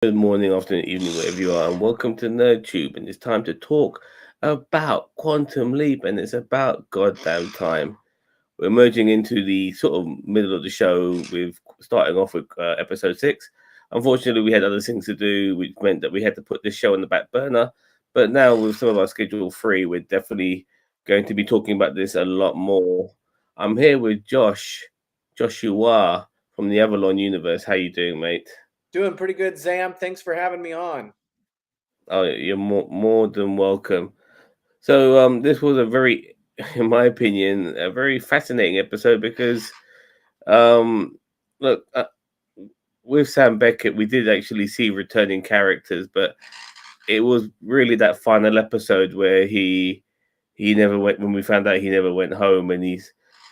Good morning, afternoon, evening, wherever you are, and welcome to NerdTube. And it's time to talk about Quantum Leap, and it's about goddamn time. We're merging into the sort of middle of the show with starting off with episode 6. Unfortunately, we had other things to do, which meant that we had to put this show on the back burner. But now, with some of our schedule free, we're definitely going to be talking about this a lot more. I'm here with Joshua from the Avalon universe. How you doing, mate? Doing pretty good, Zam. Thanks for having me on. Oh, you're more than welcome. So, this was a very, in my opinion, a very fascinating episode because, um, look, with Sam Beckett, we did actually see returning characters, but it was really that final episode where he never went when we found out he never went home, and he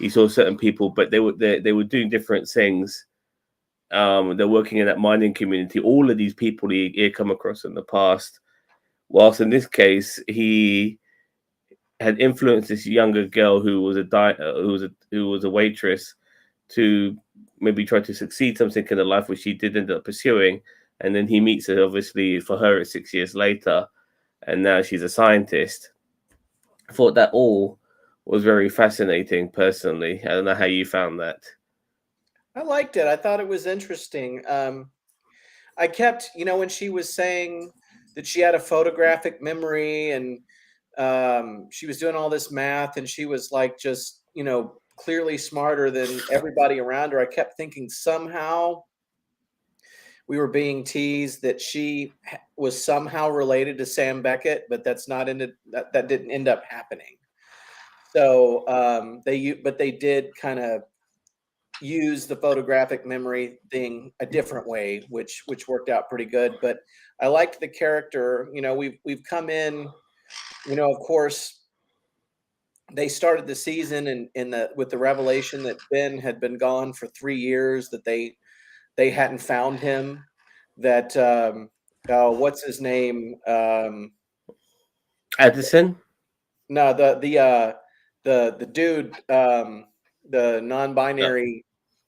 saw certain people, but they were doing different things. They're working in that mining community. All of these people he had come across in the past, whilst in this case he had influenced this younger girl who was a waitress to maybe try to succeed something in her life, which she did end up pursuing. And then he meets her. Obviously, for her, it's 6 years later, and now she's a scientist. I thought that all was very fascinating. Personally, I don't know how you found that. I liked it. I thought it was interesting. I kept, when she was saying that she had a photographic memory and she was doing all this math and she was like just, clearly smarter than everybody around her. I kept thinking somehow we were being teased that was somehow related to Sam Beckett, but that didn't end up happening. So but they did kind of use the photographic memory thing a different way, which worked out pretty good. But I liked the character. We've come in. Of course, they started the season in the with the revelation that Ben had been gone for 3 years. That they hadn't found him. That what's his name? Addison? No, the dude, the Uh, non-binary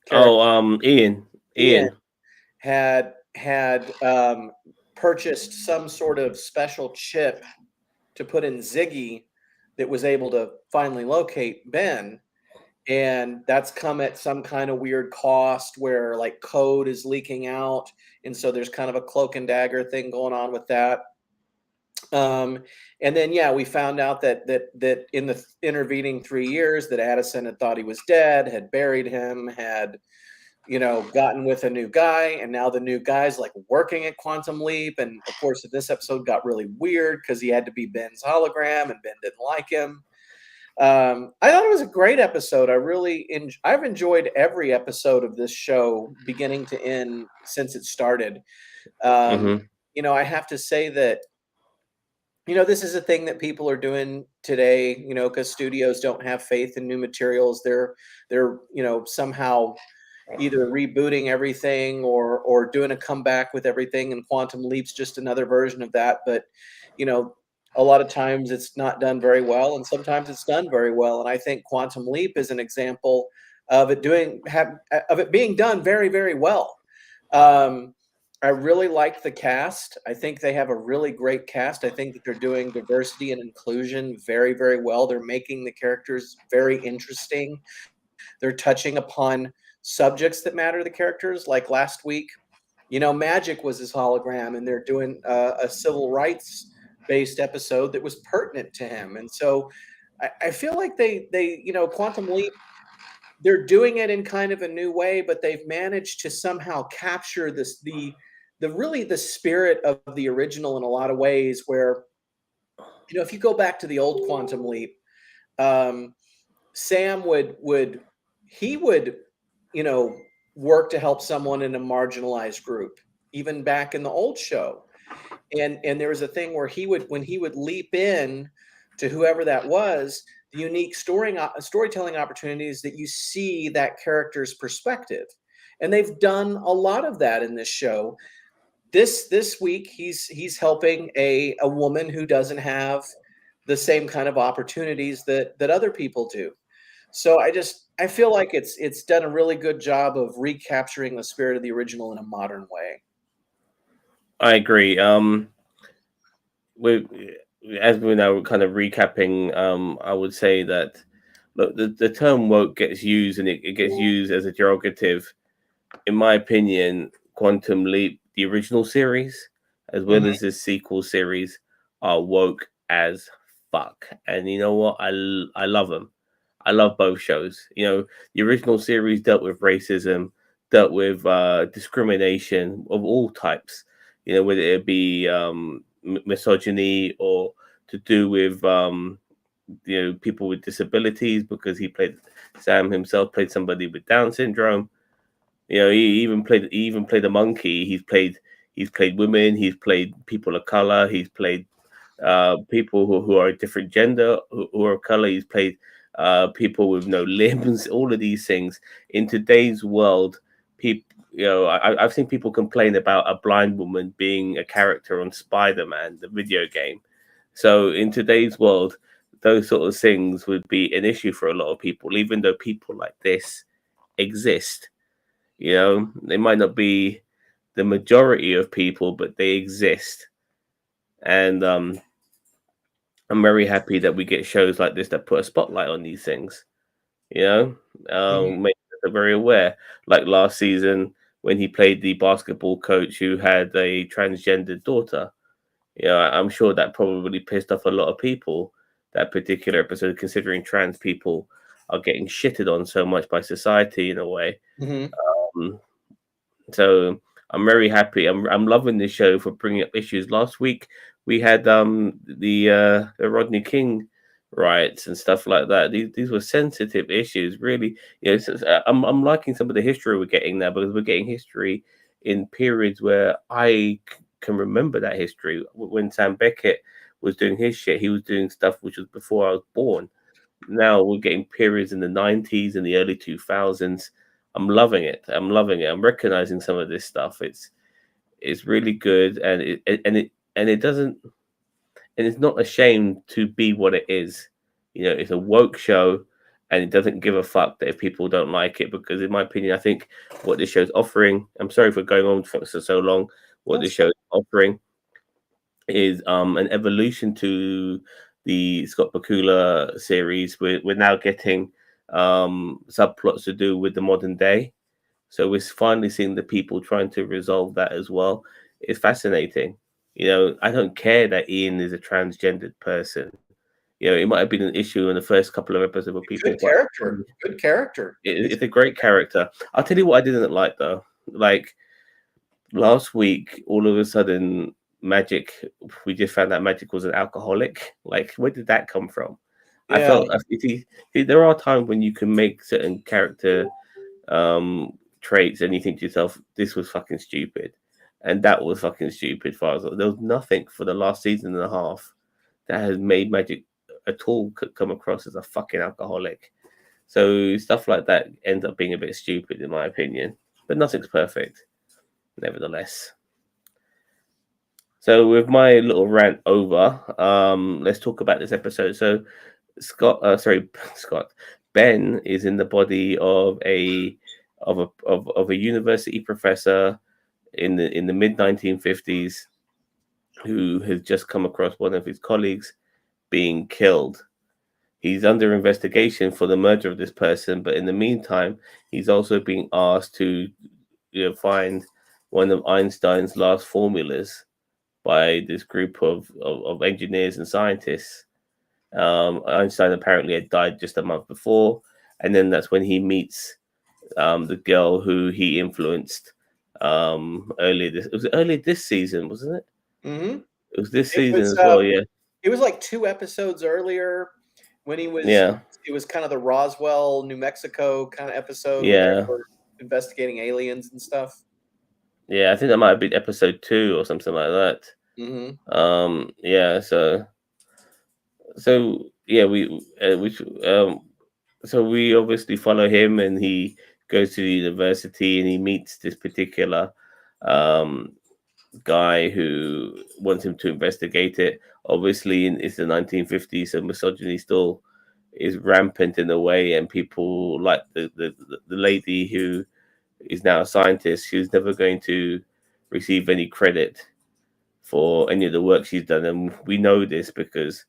character, oh, Ian. Ian, Ian. had purchased some sort of special chip to put in Ziggy that was able to finally locate Ben. And that's come at some kind of weird cost where like code is leaking out. And so there's kind of a cloak and dagger thing going on with that. Um, and then, yeah, we found out that in the intervening 3 years that Addison had thought he was dead, had buried him, had gotten with a new guy, and now the new guy's like working at Quantum Leap. And of course, this episode got really weird because he had to be Ben's hologram, and Ben didn't like him. I thought it was a great episode. I've enjoyed every episode of this show, beginning to end, since it started. Um, Mm-hmm. I have to say that this is a thing that people are doing today. Because studios don't have faith in new materials. They're somehow either rebooting everything or doing a comeback with everything, and Quantum Leap's just another version of that. But you know a lot of times it's not done very well, and sometimes it's done very well. And I think Quantum Leap is an example of it being done very, very well. um, I really like the cast. I think they have a really great cast. I think that they're doing diversity and inclusion very, very well. They're making the characters very interesting. They're touching upon subjects that matter to the characters. Like last week, Magic was his hologram, and they're doing a civil rights based episode that was pertinent to him. And so I feel like Quantum Leap, they're doing it in kind of a new way, but they've managed to somehow capture the spirit of the original in a lot of ways. Where if you go back to the old Quantum Leap, um, Sam would you know work to help someone in a marginalized group, even back in the old show. And there was a thing where when he would leap in to whoever that was, the unique storytelling opportunities that you see that character's perspective. And they've done a lot of that in this show. This week he's helping a woman who doesn't have the same kind of opportunities that other people do. So I feel like it's done a really good job of recapturing the spirit of the original in a modern way. I agree. We as we're now kind of recapping, I would say that look, the term woke gets used and it gets used as a derogative. In my opinion, Quantum Leap, the original series, as well Hmm. as this sequel series, are woke as fuck. And you know what? I love them. I love both shows. You know, the original series dealt with racism, dealt with discrimination of all types. You know, whether it be misogyny or to do with people with disabilities, because Sam himself played somebody with Down syndrome. You know, he even played a monkey. He's played women. He's played people of color. He's played people who are a different gender, who are of color. He's played people with no limbs. All of these things in today's world, people. You know, I've seen people complain about a blind woman being a character on Spider-Man, the video game. So in today's world, those sort of things would be an issue for a lot of people, even though people like this exist. You know, they might not be the majority of people, but they exist. And I'm very happy that we get shows like this that put a spotlight on these things. You know, Hmm. make us very aware. Like last season when he played the basketball coach who had a transgendered daughter. You know, I'm sure that probably pissed off a lot of people. That particular episode, considering trans people are getting shitted on so much by society in a way. Hmm. Um, So I'm very happy. I'm loving this show for bringing up issues. Last week we had the Rodney King riots and stuff like that. These were sensitive issues, really. You know, I'm liking some of the history we're getting now, because we're getting history in periods where can remember that history. When Sam Beckett was doing his shit, he was doing stuff which was before I was born. Now we're getting periods in the 90s and the early 2000s. I'm loving it. I'm loving it. I'm recognizing some of this stuff. It's really good, and it doesn't, and it's not ashamed to be what it is. You know, it's a woke show, and it doesn't give a fuck that if people don't like it, because in my opinion, I think what this show's offering, I'm sorry for going on for so long, what this That's show is offering is an evolution to the Scott Bakula series. We're now getting subplots to do with the modern day. So we're finally seeing the people trying to resolve that as well. It's fascinating. You know, I don't care that Ian is a transgendered person. You know, it might have been an issue in the first couple of episodes where a people good were quite. character. Good character. It's a great character. I'll tell you what I didn't like though. Like last week, all of a sudden, Magic, we just found out Magic was an alcoholic. Like, where did that come from? I Yeah. felt there are times when you can make certain character um traits and you think to yourself, this was fucking stupid. And that was fucking stupid. Far as there was nothing for the last season and a half that has made Magic at all come across as a fucking alcoholic. So stuff like that ends up being a bit stupid in my opinion. But nothing's perfect, nevertheless. So with my little rant over, let's talk about this episode. So Scott, Ben is in the body of a university professor in the mid 1950s who has just come across one of his colleagues being killed. He's under investigation for the murder of this person, but in the meantime, he's also being asked to find one of Einstein's last formulas by this group of engineers and scientists. Einstein apparently had died just a month before, and then that's when he meets the girl who he influenced earlier. It was earlier this season, wasn't it? Hmm. It was this It season was as well. Yeah, it was like 2 episodes earlier when he was yeah, it was kind of the Roswell, New Mexico kind of episode where they yeah, were investigating aliens and stuff. yeah. I think that might have been episode 2 or something like that. Mhm. Yeah. So yeah, we obviously follow him, and he goes to the university, and he meets this particular um guy who wants him to investigate it. Obviously, it's the 1950s, so misogyny still is rampant in a way, and people like the lady who is now a scientist who's never going to receive any credit for any of the work she's done, and we know this because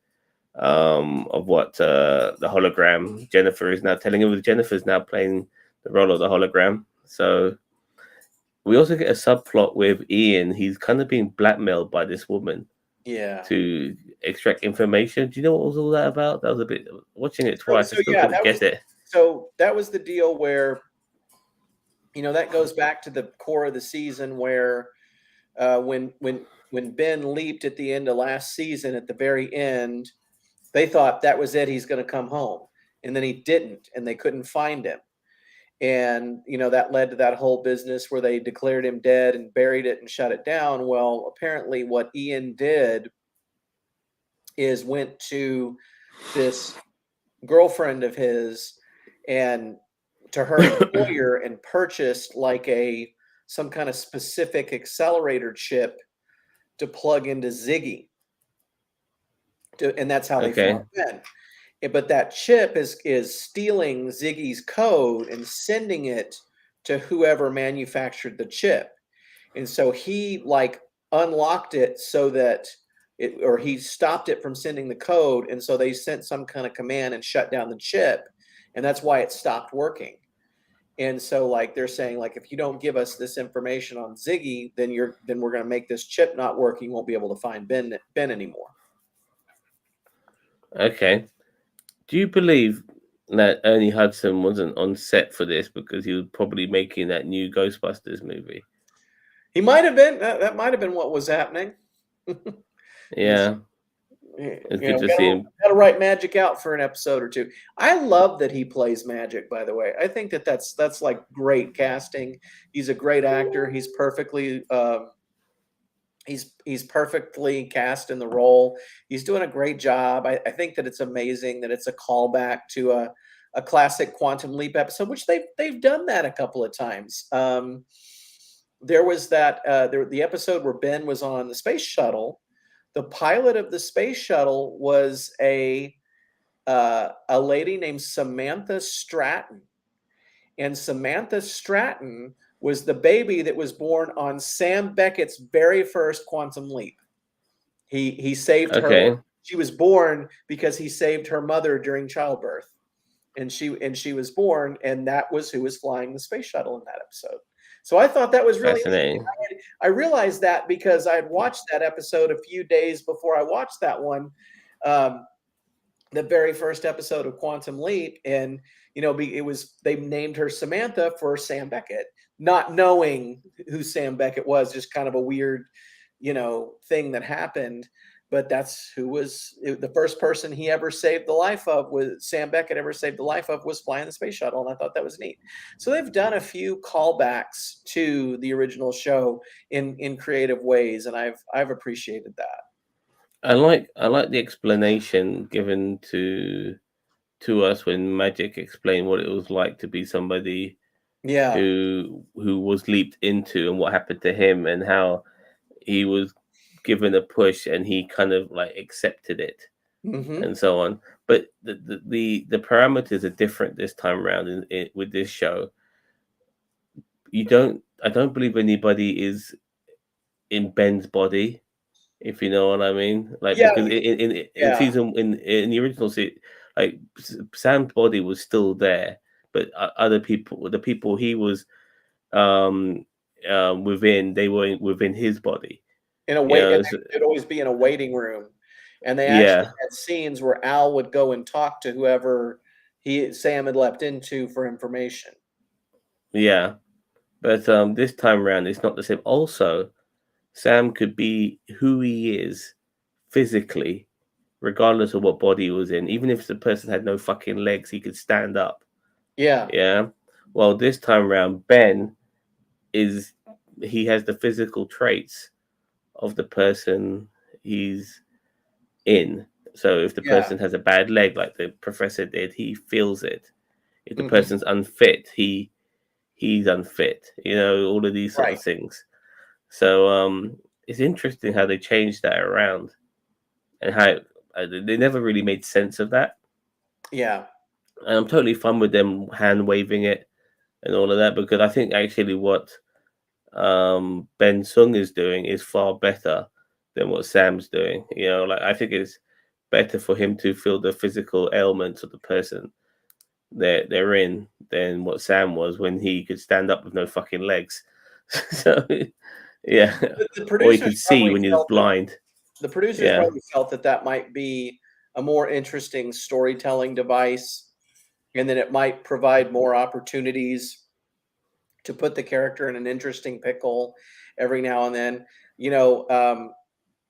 of what the hologram Jennifer is now telling him. Jennifer's now playing the role of the hologram. So we also get a subplot with Ian. He's kind of being blackmailed by this woman Yeah. to extract information. Do you know what was all that about? That was a bit, watching it So twice, I so still yeah, couldn't get it. that was the deal where, that goes back to the core of the season where, when Ben leaped at the end of last season, at the very end, they thought that was it. He's going to come home, and then he didn't, and they couldn't find him. And that led to that whole business where they declared him dead and buried it and shut it down. Well, apparently, what Ian did is went to this girlfriend of his and to her employer and purchased like some kind of specific accelerator chip to plug into Ziggy, and that's how they Okay, found Ben. But that chip is stealing Ziggy's code and sending it to whoever manufactured the chip. And so he like unlocked it so that or he stopped it from sending the code. And so they sent some kind of command and shut down the chip. And that's why it stopped working. And so like they're saying, like, if you don't give us this information on Ziggy, then we're going to make this chip not work. You won't be able to find Ben anymore. okay. Do you believe that Ernie Hudson wasn't on set for this because he was probably making that new Ghostbusters movie? He might have been. That might have been what was happening. He's, Yeah, it's good to see got him. to write Magic out for an episode or two. I love that he plays Magic. By the way, I think that's like great casting. He's a great actor. He's perfectly cast in the role. He's doing a great job. I think that it's amazing that it's a callback to a classic Quantum Leap episode, which they've done that a couple of times. There was the episode where Ben was on the space shuttle. The pilot of the space shuttle was a lady named Samantha Stratton, and Samantha Stratton was the baby that was born on Sam Beckett's very first Quantum Leap. He saved her. Okay, She was born because he saved her mother during childbirth, and she was born, and that was who was flying the space shuttle in that episode. So I thought that was really neat. fascinating. I realized that because I had watched that episode a few days before I watched that one, the very first episode of Quantum Leap, and they named her Samantha for Sam Beckett, not knowing who Sam Beckett was, just kind of a weird, thing that happened. But that's who was the first person he ever saved the life of. Was Sam Beckett ever saved the life of? Was flying the space shuttle, and I thought that was neat. So they've done a few callbacks to the original show in creative ways, and I've appreciated that. I like the explanation given to us when Magic explained what it was like to be somebody Yeah. who was leaped into and what happened to him and how he was given a push and he kind of like accepted it Mm-hmm. and so on. But the parameters are different this time around with this show. I don't believe anybody is in Ben's body, if you know what I mean. Like Yeah. because in Yeah. season in the original season, like Sam's body was still there, but other people, the people he was um within, they were within his body. In a You way, and know, so, they'd always be in a waiting room, and they actually yeah, had scenes where Al would go and talk to whoever Sam had leapt into for information. yeah. But this time around, it's not the same. Also, Sam could be who he is physically, regardless of what body he was in. Even if the person had no fucking legs, he could stand up. Yeah. Yeah. Well, this time around, Ben is he has the physical traits of the person he's in. So if the Yeah. person has a bad leg, like the professor did, he feels it. If the Hmm. person's unfit, he's unfit. You know, all of these sort Right. of things. So it's interesting how they changed that around and how they never really made sense of that. Yeah. And I'm totally fine with them hand waving it and all of that because I think actually what Ben Sung is doing is far better than what Sam's doing. Like I think it's better for him to feel the physical ailments of the person they're in than what Sam was when he could stand up with no fucking legs. So yeah, The or he producers could see probably when he was felt that blind. the producers Yeah, probably felt that that might be a more interesting storytelling device, and that it might provide more opportunities to put the character in an interesting pickle every now and then. You know,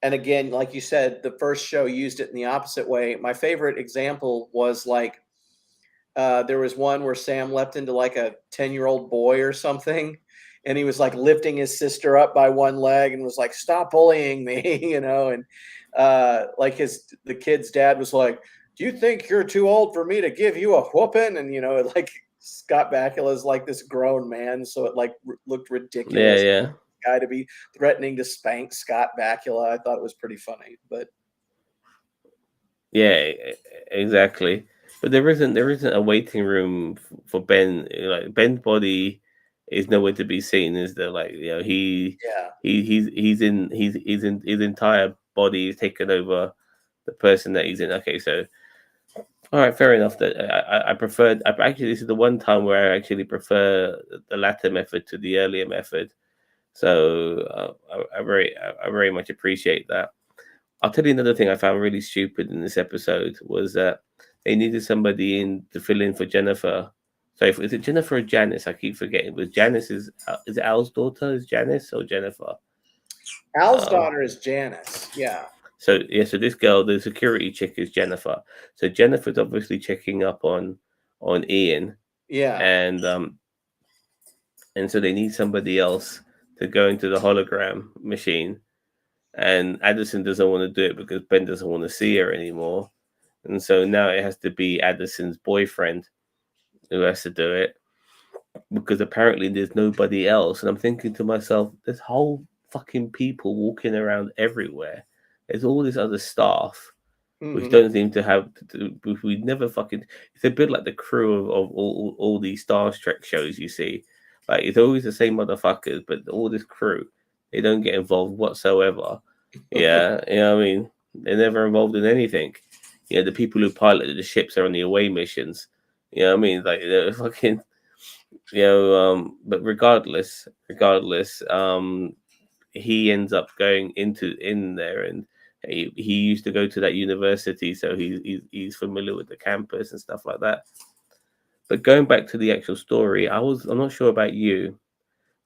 and again, like you said, the first show used it in the opposite way. My favorite example was like there was one where Sam leapt into like a 10-year-old boy or something. And he was like lifting his sister up by one leg and was like, "Stop bullying me," And like the kid's dad was like, "Do you think you're too old for me to give you a whooping?" And like Scott Bakula is like this grown man, so it like looked yeah, ridiculous. yeah. Guy to be threatening to spank Scott Bakula. I thought it was pretty funny, but Yeah, exactly. But there isn't a waiting room for Ben. Like Ben's body is nowhere to be seen. Is there? Like yeah. he's in his entire body is taken over the person that he's in. Okay, so all right, fair enough. That I preferred. Actually, this is the one time where I actually prefer the latter method to the earlier method. So I very much appreciate that. I'll tell you another thing I found really stupid in this episode was that they needed somebody in to fill in for Jennifer. So is it Jennifer or Janice? I keep forgetting. But Janice is it Al's daughter? Is Janice or Jennifer? Al's Um, daughter is Janice. Yeah. so yeah, so this girl, the security chick, is Jennifer. So Jennifer's obviously checking up on Ian, Yeah. and so they need somebody else to go into the hologram machine. And Addison doesn't want to do it because Ben doesn't want to see her anymore. And so now it has to be Addison's boyfriend who has to do it because apparently there's nobody else. And I'm thinking to myself, there's whole fucking people walking around everywhere. There's all this other staff which Hmm. don't seem to have. We never fucking. It's a bit like the crew of all these Star Trek shows you see. Like it's always the same motherfuckers, but all this crew, they don't get involved whatsoever. Yeah, what I mean, they're never involved in anything. The people who piloted the ships are on the away missions. What I mean, like they're fucking. But regardless, he ends up going in there, and he used to go to that university, so he's familiar with the campus and stuff like that. But going back to the actual story, I'm not sure about you,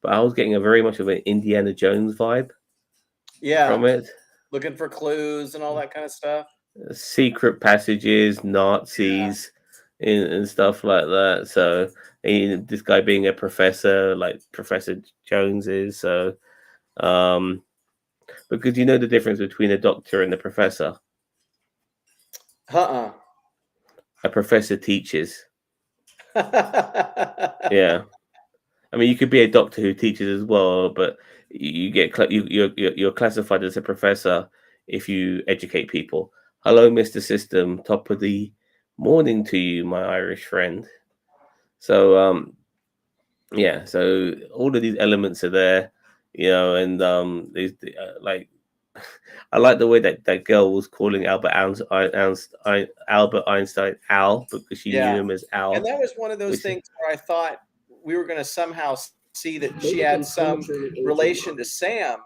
but I was getting a very much of an Indiana Jones vibe Yeah. from it. Looking for clues and all that kind of stuff. Secret passages, Yeah. Nazis, and stuff like that. So this guy being a professor, like Professor Jones is, so um, because you know the difference between a doctor and a professor. Uh-uh. A professor teaches. Yeah, I mean you could be a doctor who teaches as well, but you get you're classified as a professor if you educate people. Hello, Mister System. Top of the morning to you, my Irish friend. So yeah, so all of these elements are there, and these like I like the way that girl was calling Albert Einstein Al because she knew Yeah. him as And Al, that was one of those which things where I thought we were going to somehow see that she had some relation to Sam,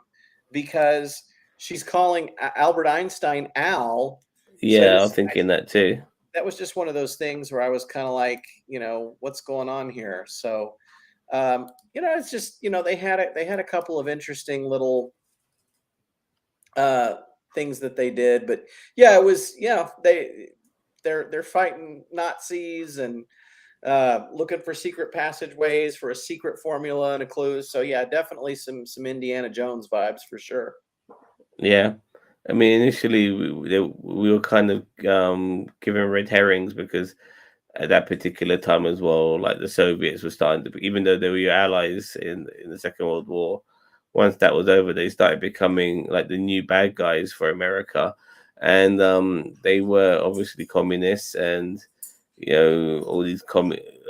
because she's calling Albert Einstein Al. So yeah, I'm thinking that too. that was just one of those things where I was kind of like, what's going on here? So, it's just, they had a couple of interesting little uh things that they did, but yeah, it was, they're fighting Nazis and looking for secret passageways for a secret formula and a clue. So yeah, definitely some Indiana Jones vibes for sure. Yeah, I mean initially we were kind of given red herrings because at that particular time as well, like the Soviets were starting to, even though they were your allies in the Second World War, once that was over, they started becoming like the new bad guys for America, and they were obviously communists, and all these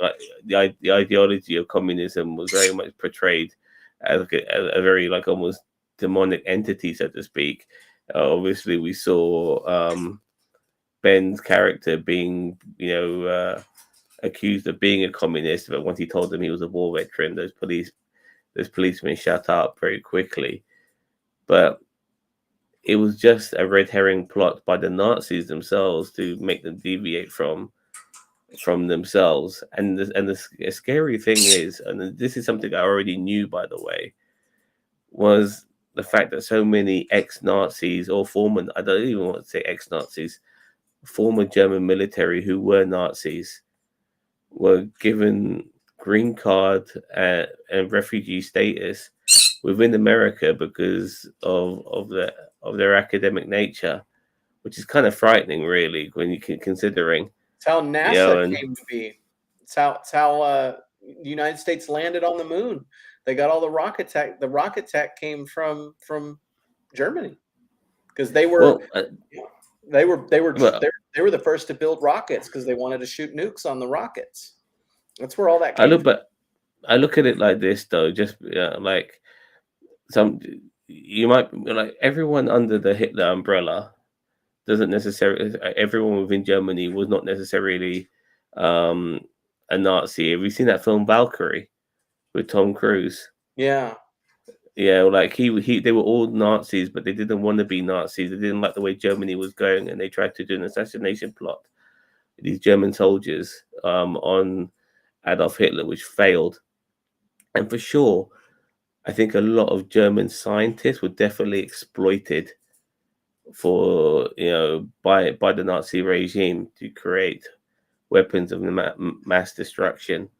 like the ideology of communism was very much portrayed as like a very like almost demonic entity, so to speak. Obviously, we saw Ben's character being, accused of being a communist, but once he told them he was a war veteran, those policemen shut up very quickly. But it was just a red herring plot by the Nazis themselves to make them deviate from themselves. And the scary thing is, and this is something I already knew, by the way, was the fact that so many ex-Nazis or former, I don't even want to say ex-Nazis, former German military who were Nazis were given green card and refugee status within America because of their academic nature, which is kind of frightening, really, when you can considering, It's how you NASA know, and came to be. It's how the United States landed on the moon. They got all the rocket tech. The rocket tech came from Germany because well, well, they were the first to build rockets because they wanted to shoot nukes on the rockets. That's where all that I came look, from. but I look at it like this though, just like some, you might like everyone under the Hitler umbrella doesn't necessarily, everyone within Germany was not necessarily um, a Nazi. Have you seen that film Valkyrie with Tom Cruise? Yeah. Yeah, like they were all Nazis, but they didn't want to be Nazis. They didn't like the way Germany was going, and they tried to do an assassination plot. These German soldiers on Adolf Hitler, which failed. And for sure, I think a lot of German scientists were definitely exploited for by the Nazi regime to create weapons of mass destruction.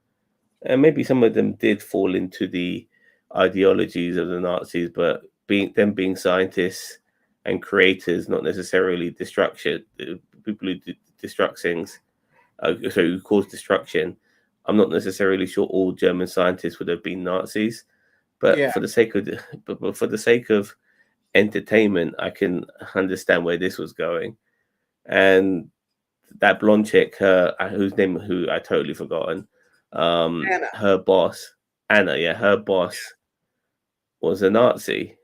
And maybe some of them did fall into the ideologies of the Nazis, but being scientists and creators, not necessarily destruction, people who destruct things, so who cause destruction. I'm not necessarily sure all German scientists would have been Nazis, but Yeah. for the sake of but for the sake of entertainment, I can understand where this was going. And that blonde chick, her whose name who I totally forgotten, Anna. her boss, Anna, yeah, her boss was a Nazi,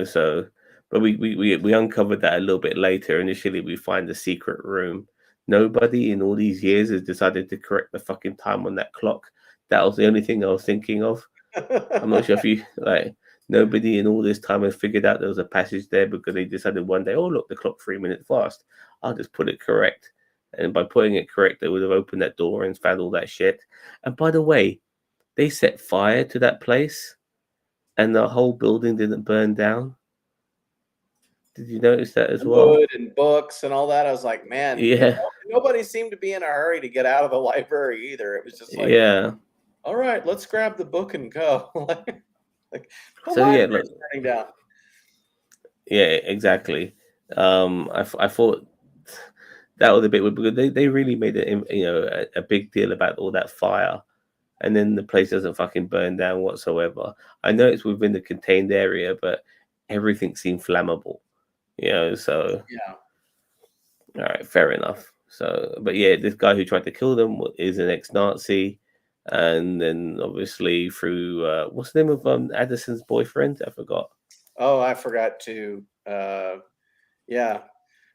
so but we uncovered that a little bit later. Initially we find the secret room. Nobody in all these years has decided to correct the fucking time on that clock. That was the only thing I was thinking of. I'm not sure if you like nobody in all this time has figured out there was a passage there because they decided one day, oh look, the clock 3 minutes fast. I'll just put it correct. And by putting it correct, they would have opened that door and found all that shit. And by the way, they set fire to that place and the whole building didn't burn down. Did you notice that as well? Wood and books and all that. I was like, man, Yeah, nobody seemed to be in a hurry to get out of the library either. It was just like, yeah. all right, let's grab the book and go. Like the So yeah, look, library's burning down. yeah, exactly. I thought that was a bit weird because they really made it, a big deal about all that fire, and then the place doesn't fucking burn down whatsoever. I know it's within the contained area, but everything seemed flammable, So Yeah. all right, fair enough. So, but yeah, this guy who tried to kill them is an ex-Nazi, and then obviously through what's the name of Addison's boyfriend? I forgot. Oh, I forgot to. Yeah.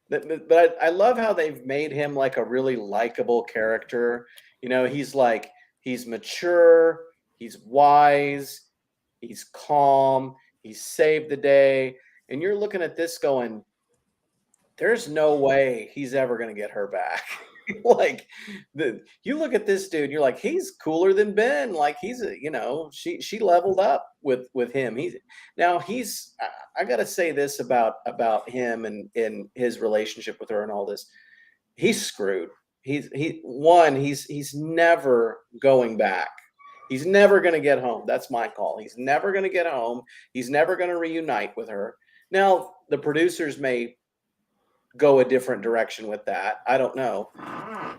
But I love how they've made him like a really likable character. He's like he's mature, he's wise, he's calm, he's saved the day, and you're looking at this going, there's no way he's ever going to get her back. Like you look at this dude, you're like, he's cooler than Ben. Like she leveled up with him. I got to say this about him and in his relationship with her and all this. He's screwed. He's never going back. He's never going to get home. That's my call. He's never going to get home. He's never going to reunite with her. Now, the producers may go a different direction with that. I don't know.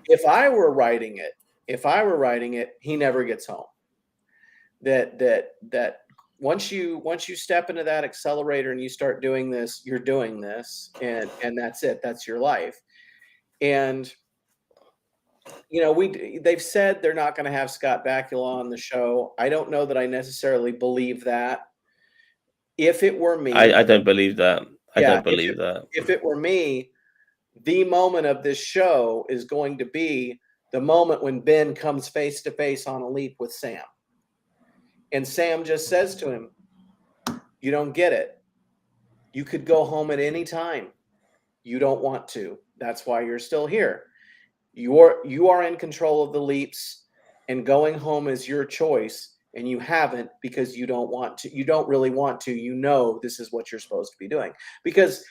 If I were writing it, he never gets home. That once you step into that accelerator and you start doing this, you're doing this, and that's it. That's your life. And they've said they're not going to have Scott Bakula on the show. I don't know that I necessarily believe that. If it were me, I don't believe that. I Yeah, don't believe that. if it were me, the moment of this show is going to be the moment when Ben comes face to face on a leap with Sam. And Sam just says to him, "You don't get it. You could go home at any time. You don't want to. That's why you're still here. You are in control of the leaps, and going home is your choice, and you haven't because you don't want to. You don't really want to. You know this is what you're supposed to be doing." Because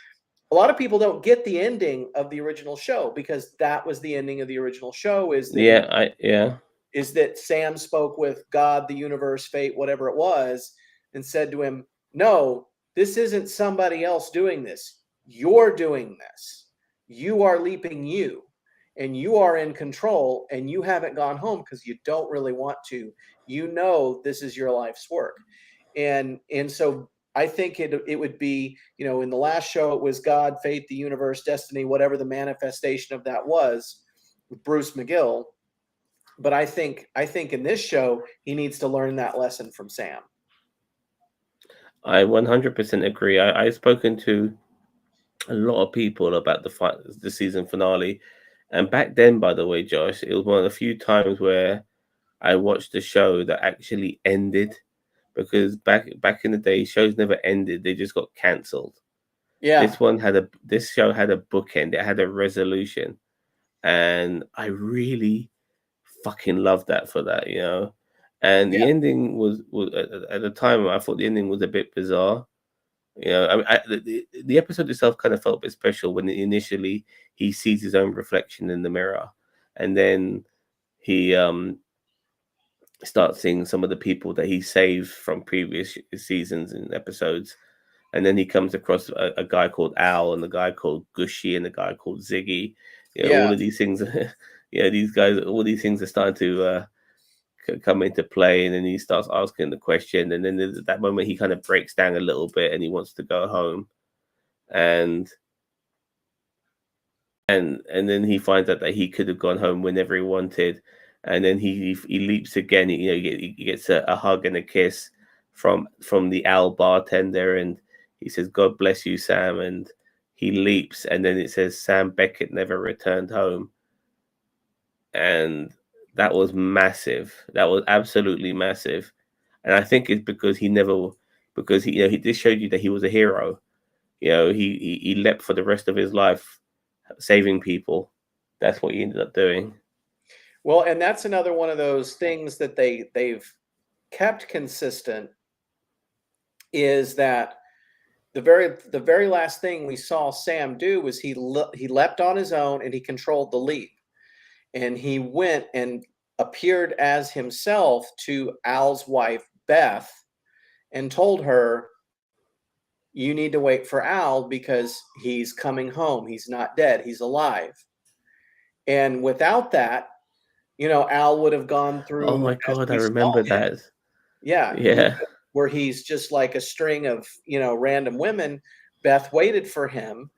a lot of people don't get the ending of the original show, because that was the ending of the original show, is that Sam spoke with God, the universe, fate, whatever it was, and said to him, "No, this isn't somebody else doing this. You're doing this. You are leaping you, and you are in control, and you haven't gone home because you don't really want to. You know this is your life's work." And so I think it would be, in the last show it was God, fate, the universe, destiny, whatever the manifestation of that was with Bruce McGill. But I think in this show he needs to learn that lesson from Sam. I 100% agree. I've spoken to a lot of people about the season finale, and back then, by the way, Josh, it was one of the few times where I watched a show that actually ended, because back in the day, shows never ended; they just got cancelled. Yeah, This show had a bookend. It had a resolution, and I really fucking loved that for that, you know. And yeah, the ending was at the time I thought the ending was a bit bizarre. You know, I mean, the episode itself kind of felt a bit special when initially he sees his own reflection in the mirror, and then he starts seeing some of the people that he saved from previous seasons and episodes, and then he comes across a guy called Al and a guy called Gushy and a guy called Ziggy. You know, yeah. all of these things. You know, these guys. All these things are starting to come into play, and then he starts asking the question, and then there's that moment he kind of breaks down a little bit, and he wants to go home, and and then he finds out that he could have gone home whenever he wanted, and then he leaps again. You know, he gets a hug and a kiss from the Al bartender, and he says, "God bless you, Sam," and he leaps, and then it says Sam Beckett never returned home, and that was massive. That was absolutely massive, and I think it's because he never, because he this showed you that he was a hero. You know, he leapt for the rest of his life, saving people. That's what he ended up doing. Well, and that's another one of those things that they've kept consistent, is that the very last thing we saw Sam do was he leapt on his own and he controlled the leap, and he went and appeared as himself to Al's wife Beth and told her, "You need to wait for Al because he's coming home. He's not dead. He's alive." And without that, Al would have gone Oh through, my as god, I we saw remember him, that. yeah, Yeah, where he's just like a string of, random women. Beth waited for him,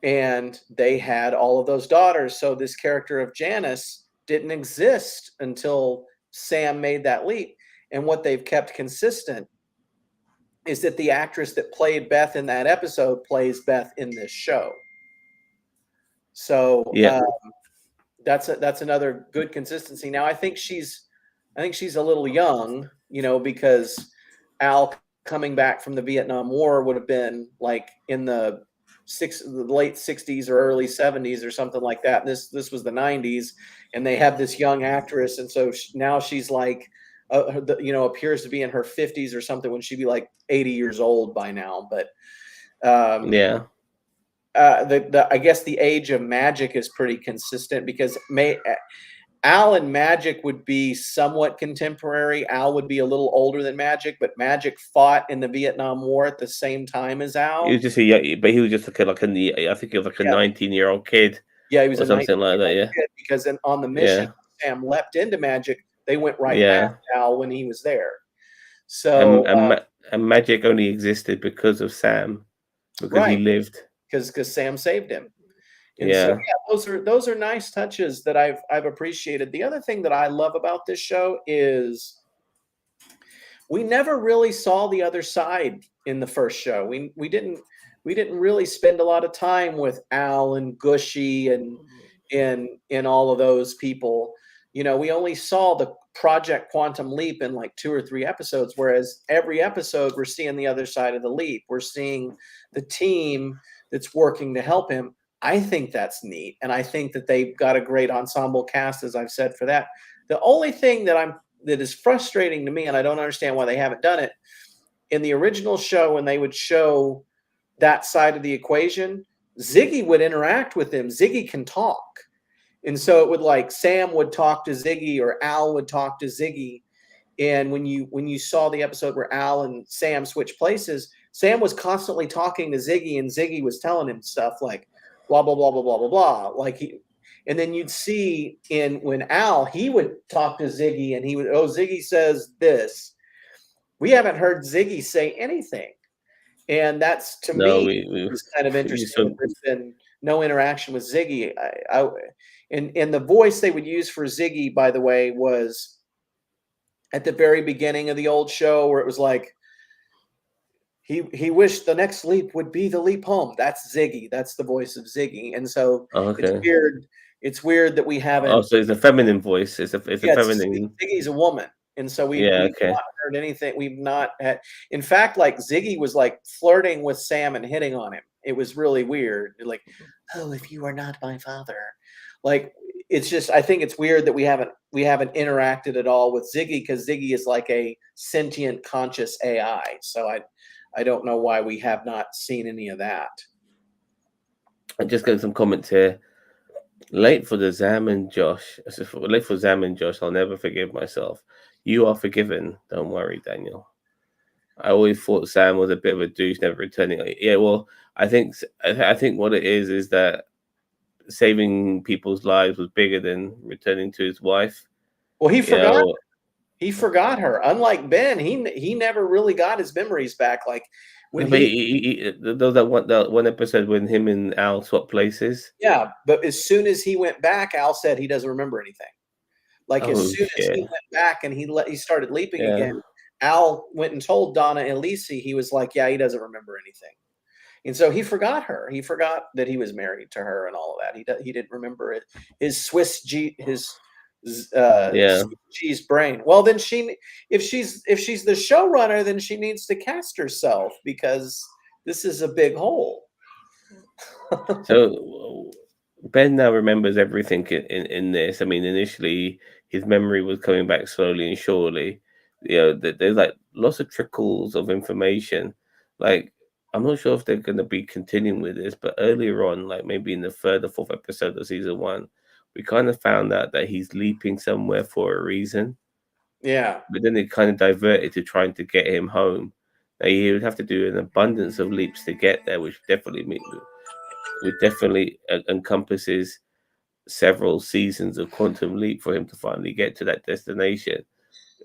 and they had all of those daughters. So this character of Janice didn't exist until Sam made that leap. And what they've kept consistent is that the actress that played Beth in that episode plays Beth in this show. So yeah, that's another good consistency. Now I think she's a little young, because Al coming back from the Vietnam War would have been like in the late 60s or early 70s or something like that. This was the 90s, and they have this young actress, and so now she's like, appears to be in her 50s or something, when she'd be like 80 years old by now. But um, yeah. I guess the age of Magic is pretty consistent, because Al and Magic would be somewhat contemporary. Al would be a little older than Magic, but Magic fought in the Vietnam War at the same time as He was Al. just a young, but he was just I think he was like a Yeah, 19-year-old kid yeah, he was or a something like that. 19-year-old Yeah, kid, because on the mission, yeah, Sam leapt into Magic. They went right past yeah. Al when he was there. And So magic only existed because of Sam, because he right, lived. because Sam saved him. And so, Yeah, yeah, those are nice touches that I've appreciated. The other thing that I love about this show is we never really saw the other side in the first show. We didn't. we didn't really spend a lot of time with Al and Gushy and all of those people. You know, we only saw the Project Quantum Leap in like 2 or 3 episodes, whereas every episode we're seeing the other side of the leap. We're seeing the team that's working to help him. I think that's neat, and I think that they've got a great ensemble cast, as I've said for that. The only thing that is frustrating to me, and I don't understand why they haven't done it in the original show when they would show that side of the equation, Ziggy would interact with him. Ziggy can talk. And so it would like Sam would talk to Ziggy or Al would talk to Ziggy. And when you saw the episode where Al and Sam switched places, Sam was constantly talking to Ziggy and Ziggy was telling him stuff like blah blah blah blah blah blah blah. And then you'd see in when Al he would talk to Ziggy and he would, oh, Ziggy says this. We haven't heard Ziggy say anything. And that's to No, me is kind of you interesting that saw. there's been no interaction with Ziggy. And the voice they would use for Ziggy, by the way, was at the very beginning of the old show where it was like he wished the next leap would be the leap home. That's Ziggy. That's the voice of Ziggy. And so Oh, it's okay. weird. It's weird that we Oh, haven't. so it's a feminine voice. It's a Yeah, feminine. Ziggy's a woman, and so Yeah. we've Okay. not heard anything. We've not had. In fact, like Ziggy was like flirting with Sam and hitting on him. It was really weird. Like, oh, if you are not my father, like it's just. I think it's weird that we haven't interacted at all with Ziggy because Ziggy is like a sentient, conscious AI. So I don't know why we have not seen any of that. I just got some comments here. Late for the Zam and Josh. Late for Zam and Josh. I'll never forgive myself. You are forgiven. Don't worry, Daniel. I always thought Sam was a bit of a douche, never returning. Yeah, well, I think what it is that saving people's lives was bigger than returning to his wife. Well, he You forgot. know, He forgot her. Unlike Ben, he never really got his memories back. Like when no, but he there was that one episode when him and Al swapped places. yeah, but as soon as he went back, Al said he doesn't remember anything. Like as Oh soon as he shit! went back and he started leaping Yeah. again, Al went and told Donna and Lisi, he was like, yeah, he doesn't remember anything. And so he forgot her. He forgot that he was married to her and all of that. He didn't remember it. His Yeah. Swiss cheese brain. Well, then if she's the showrunner, then she needs to cast herself because this is a big hole. So Ben now remembers everything in this. I mean, initially his memory was coming back slowly and surely. You know, there's like lots of trickles of information. Like I'm not sure if they're going to be continuing with this, but earlier on, like maybe in the third or fourth episode of season one, we kind of found out that he's leaping somewhere for a reason. Yeah. But then it kind of diverted to trying to get him home. Now he would have to do an abundance of leaps to get there, which definitely encompasses several seasons of Quantum Leap for him to finally get to that destination.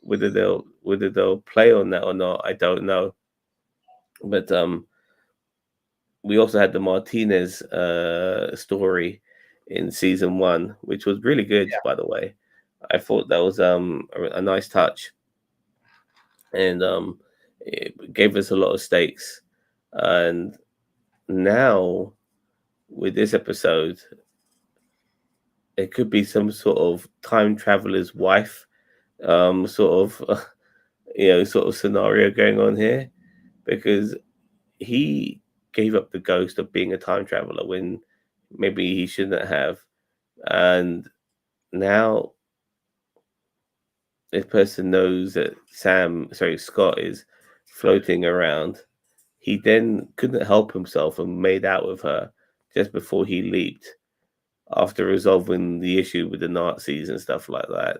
Whether they'll play on that or not, I don't know. But we also had the Martinez story in season one, which was really good, Yeah. by the way. I thought that was a nice touch, and it gave us a lot of stakes. And now with this episode, it could be some sort of time traveler's wife, sort of, sort of scenario going on here, because he gave up the ghost of being a time traveler when maybe he shouldn't have, and now this person knows that Scott is floating around. He then couldn't help himself and made out with her just before he leaped after resolving the issue with the Nazis and stuff like that.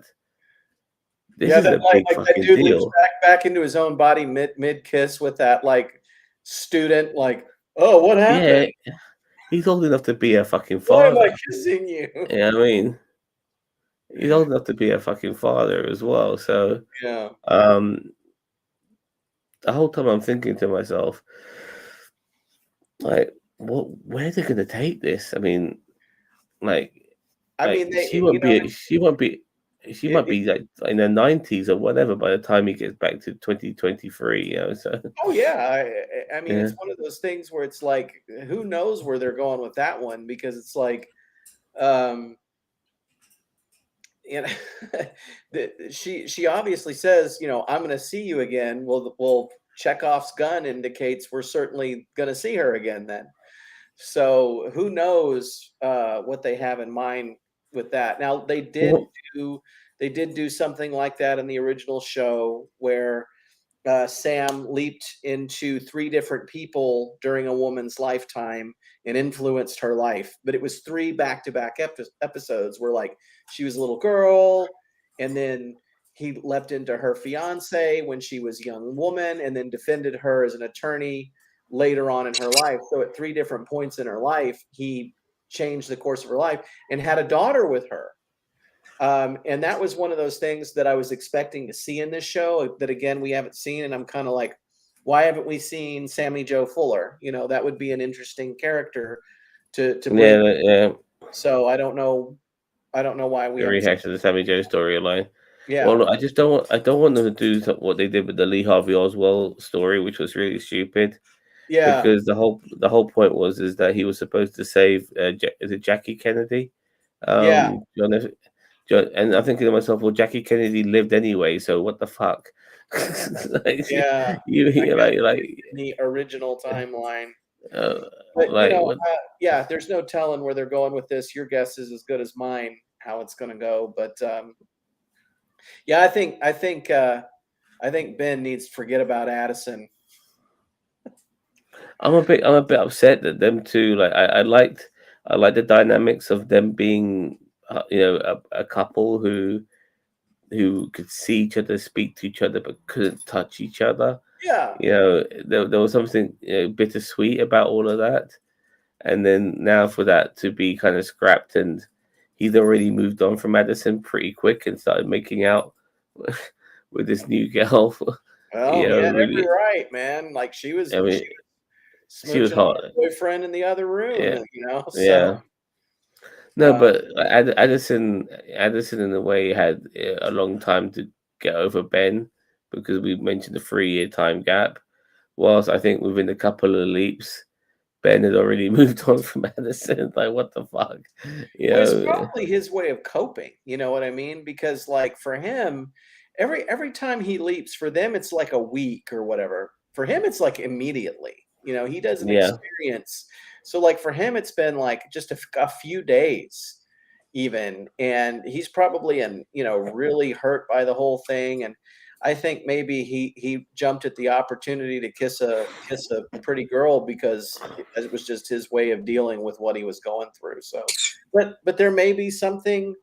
This Yeah, is that a big like that fucking dude leaps deal. back into his own body mid kiss with that like student like, oh, what happened? Yeah, he's old enough to be a fucking Why am father. I kissing you? Yeah, I mean, he's old enough to be a fucking father as well. So, Yeah. um, the whole time I'm thinking to myself, like, where are they gonna take this? I mean, like, I mean, she won't be, she might be like in her 90s or whatever by the time he gets back to 2023. So Oh yeah, I mean, yeah. it's one of those things where it's like, who knows where they're going with that one because it's like, um, you know, she obviously says, I'm going to see you again. Well, Chekhov's gun indicates we're certainly going to see her again then. So who knows what they have in mind with that? Now Well, do they did do something like that in the original show where Sam leaped into three different people during a woman's lifetime and influenced her life. But it was three back-to-back episodes where, like, she was a little girl, and then he leapt into her fiance when she was a young woman, and then defended her as an attorney later on in her life. So at three different points in her life, he changed the course of her life and had a daughter with her. And that was one of those things that I was expecting to see in this show that again we haven't seen, and I'm kind of like, why haven't we seen Sammy Joe Fuller? That would be an interesting character to bring. yeah, yeah. So I don't know why we The haven't seen. rehash of the Sammy Joe storyline. Well, Yeah, look, I just don't want. I don't want them to do what they did with the Lee Harvey Oswald story, which was really stupid. yeah, Because the whole point was is that he was supposed to save. Is it Jackie Kennedy? yeah, John F. John, and I'm thinking to myself, well, Jackie Kennedy lived anyway, so what the fuck? Like, yeah. I you guess like, in the original timeline, uh, but like what? yeah, there's no telling where they're going with this. Your guess is as good as mine how it's going to go, but yeah, I think Ben needs to forget about Addison. I'm a bit upset that them two. Like, I liked the dynamics of them being, a couple who could see each other, speak to each other, but couldn't touch each other. Yeah, There was something bittersweet about all of that. And then now for that to be kind of scrapped, and he's already moved on from Madison pretty quick and started making out with this new girl. well, he had every Really, right, man. Like she was I mean, she was she was smooching on hot. her boyfriend in the other room, Yeah, so yeah. No, uh, but Addison in a way had a long time to get over Ben because we mentioned the 3 year time gap. Whilst I think within a couple of leaps, Ben had already moved on from Addison. Like, what the fuck, you well, it's know? probably his way of coping, you know what I mean? Because like for him, every time he leaps, for them it's like a week or whatever. For him, it's like immediately. He doesn't Yeah, experience. So like for him, it's been like just a few days even, and he's probably really hurt by the whole thing. And I think maybe he jumped at the opportunity to kiss a pretty girl because it was just his way of dealing with what he was going through. So, but there may be something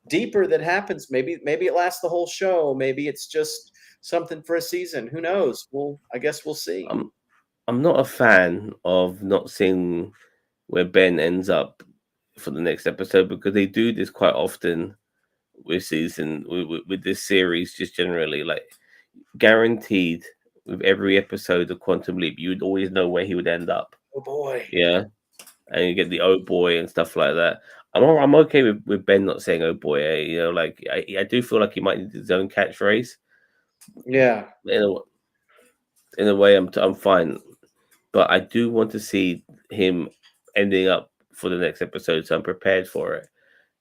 deeper that happens. Maybe it lasts the whole show. Maybe it's just something for a season. Who knows? I guess we'll see. I'm I'm not a fan of not seeing where Ben ends up for the next episode because they do this quite often with with this series just generally, like, guaranteed with every episode of Quantum Leap you would always know where he would end up. Oh boy. Yeah, and you get the oh boy and stuff like that. I'm okay with Ben not saying oh boy. Like, I do feel like he might need his own catchphrase. Yeah. In a, in a way, I'm fine, but I do want to see him ending up for the next episode, so I'm prepared for it.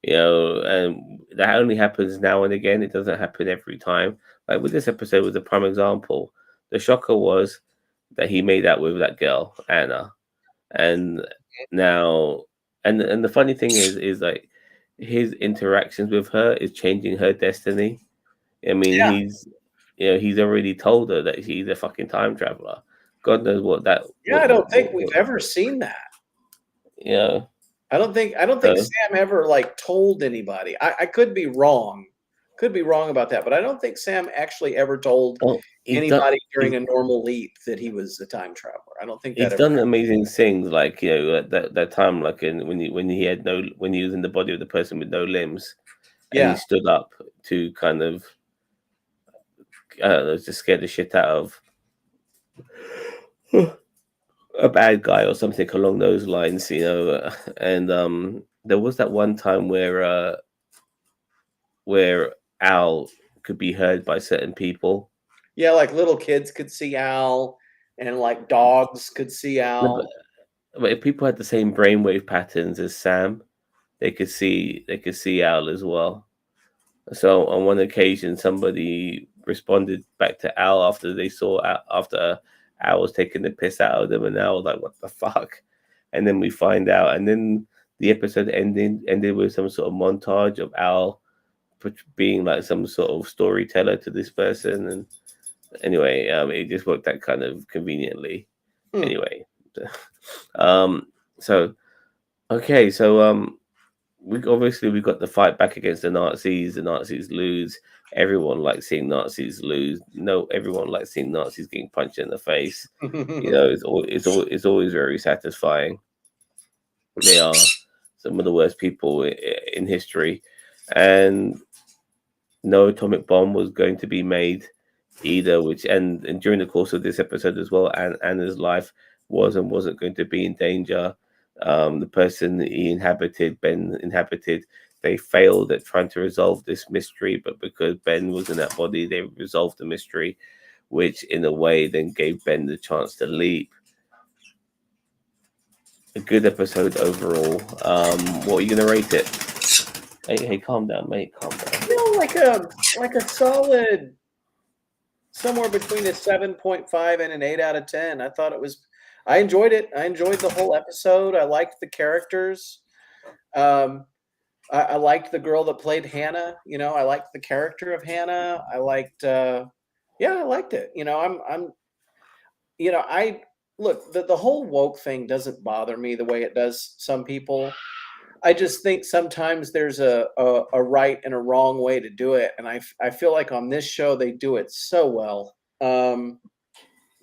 And that only happens now and again. It doesn't happen every time. Like with this episode was a prime example. The shocker was that he made out with that girl Anna, and now, and the funny thing is like his interactions with her is changing her destiny. I mean, Yeah. he's already told her that she's a fucking time traveler. God knows what that Yeah. I don't think we've ever seen that. you know. I don't think So, Sam ever like told anybody. I could be wrong. Could be wrong about that, but I don't think Sam actually ever told oh, he's done. anybody during a normal leap that he was a time traveler. I don't think that He's ever done happened. amazing things, like, at that time, like when he had no, when he was in the body of the person with no limbs, and he Yeah. stood up to kind of, I don't know, just scare the shit out of a bad guy or something along those lines, and there was that one time where Al could be heard by certain people. Yeah, like little kids could see Al, and like dogs could see No, Al. but if people had the same brainwave patterns as Sam, they could see Al as well. So on one occasion, somebody responded back to Al after they saw after Al was taking the piss out of them, and Al was like, "What the fuck?" And then we find out, and then the episode ended with some sort of montage of Al being like some sort of storyteller to this person, and anyway, it just worked out kind of conveniently. Hmm. Anyway, um, so okay, so we got the fight back against the Nazis. The Nazis lose. Everyone likes seeing Nazis lose. No, everyone likes seeing Nazis getting punched in the face. It's always very satisfying. They are some of the worst people in history, and no atomic bomb was going to be made either. Which and during the course of this episode as well, Anna's life wasn't going to be in danger. The person Ben inhabited, they failed at trying to resolve this mystery, but because Ben was in that body, they resolved the mystery, which in a way then gave Ben the chance to leap. A good episode overall. What are you gonna rate it? Hey, calm down, mate. Calm down. Like a solid somewhere between a 7.5 and an 8 out of 10. I enjoyed it. I enjoyed the whole episode. I liked the characters. Um, I liked the girl that played Hannah. I liked the character of Hannah. Yeah, I liked it. I look, the whole woke thing doesn't bother me the way it does some people. I just think sometimes there's a right and a wrong way to do it, and I feel like on this show they do it so well.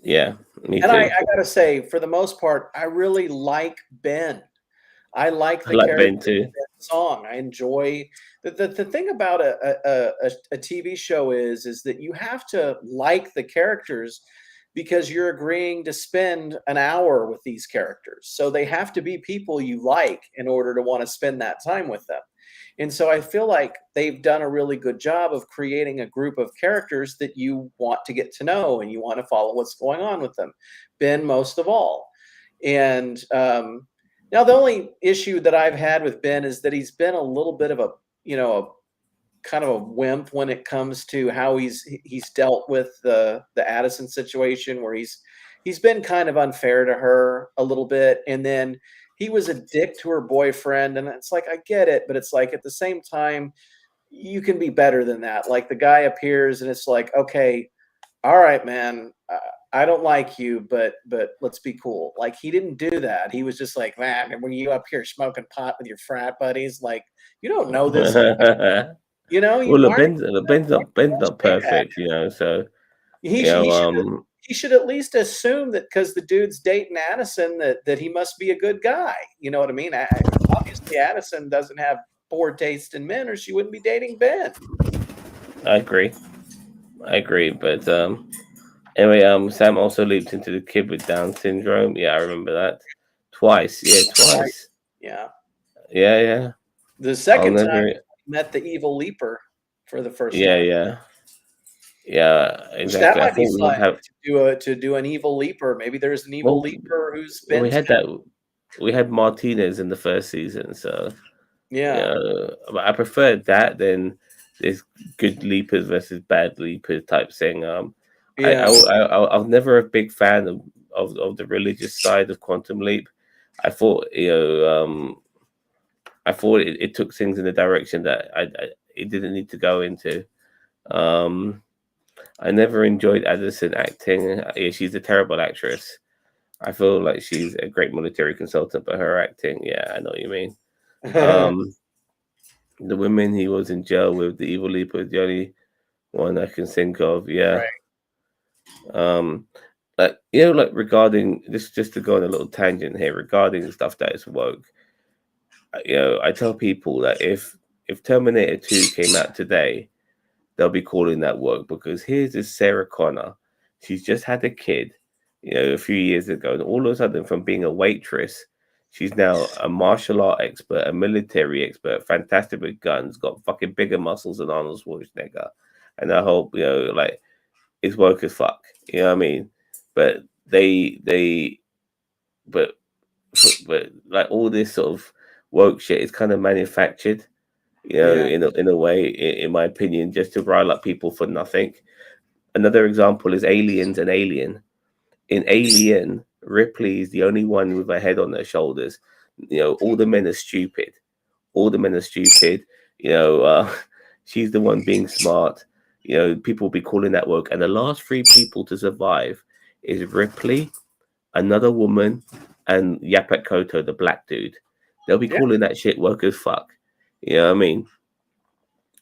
Yeah, me And I, too. I gotta say, for the most part, I really like Ben. I like I the like character Ben too. of Ben's song. I enjoy the thing about a TV show is that you have to like the characters because you're agreeing to spend an hour with these characters. So they have to be people you like in order to want to spend that time with them. And so I feel like they've done a really good job of creating a group of characters that you want to get to know and you want to follow what's going on with them. Ben, most of all. And now the only issue that I've had with Ben is that he's been a little bit of a kind of a wimp when it comes to how he's dealt with the Addison situation, where he's been kind of unfair to her a little bit, and then he was a dick to her boyfriend, and it's like I get it, but it's like at the same time you can be better than that. Like the guy appears and it's like, okay, all right, man, I don't like you, but let's be cool. Like he didn't do that. He was just like, man, were you up here smoking pot with your frat buddies? Like you don't know this. Well, Why are Ben's not you say that? perfect, So He you sh- know, he should um, he should at least assume that because the dude's dating Addison that he must be a good guy. You know what I mean? Obviously, Addison doesn't have poor taste in men, or she wouldn't be dating Ben. I agree. I agree. But anyway, Sam also leaped into the kid with Down syndrome. Yeah, I remember that twice. Yeah, Right. twice. Yeah. Yeah, yeah. The I'll second time never. he met the evil leaper for the first Yeah, time, yeah, yeah. which that Exactly. I might be thought we would fun have. to do an evil leaper. Maybe there's an evil Well, leaper who's we Ben's had type. that. We had Martinez in the first season, so Yeah. but I preferred that than this good leapers versus bad leapers type thing. Yeah. I was never a big fan of the religious side of Quantum Leap. I thought I thought it took things in a direction that it didn't need to go into. Um, I never enjoyed Addison acting. Yeah, she's a terrible actress. I feel like she's a great military consultant, but her acting, yeah, I know what you mean. Um, the women he was in jail with, the evil leaper, is the only one I can think of. Yeah. Right. Um, like regarding this, just to go on a little tangent here regarding stuff that is woke. I tell people that if Terminator 2 came out today, they'll be calling that woke because here's this Sarah Connor. She's just had a kid, a few years ago, and all of a sudden, from being a waitress, She's now a martial art expert, a military expert, fantastic with guns, got fucking bigger muscles than Arnold Schwarzenegger, and I hope like is woke as fuck. You know what I mean? But they but but like all this sort of woke shit is kind of manufactured. Yeah. In a way, in my opinion, just to rile up people for nothing. Another example is Aliens and Alien. In Alien, Ripley is the only one with a head on her shoulders. All the men are stupid. All the men are stupid. You know, she's the one being smart. People will be calling that woke. And the last three people to survive is Ripley, another woman, and Yapet Koto, the black dude. They'll be Yeah. calling that shit woke as fuck. You know what I mean?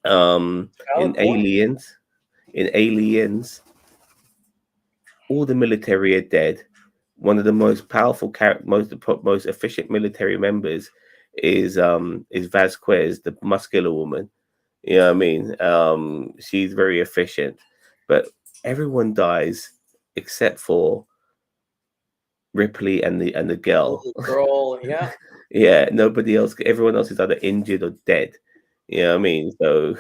In Valid point. Aliens, all the military are dead. One of the most powerful, most efficient military members is Vasquez, the muscular woman. You know what I mean? She's very efficient, but everyone dies except for Ripley and the Oh, girl. the girl. Yeah. Yeah, nobody else. Everyone else is either injured or dead. You know what I mean? So,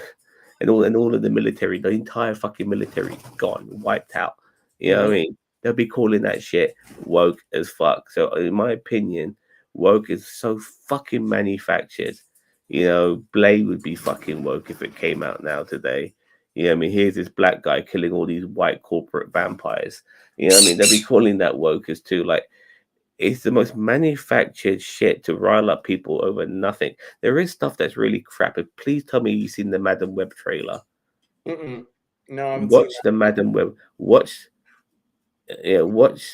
and all of the military, the entire fucking military, gone, wiped out. You know what I Hmm. mean? They'll be calling that shit woke as fuck. So, in my opinion, woke is so fucking manufactured. Blade would be fucking woke if it came out now today. I mean, here's this black guy killing all these white corporate vampires. You know what I mean? They'll be calling that woke as too. Like, it's the most manufactured shit to rile up people over nothing. There is stuff that's really crap. Please tell me you've seen the Madam Web trailer. Mm-mm. No, I haven't seen Watch the Madam Web. Watch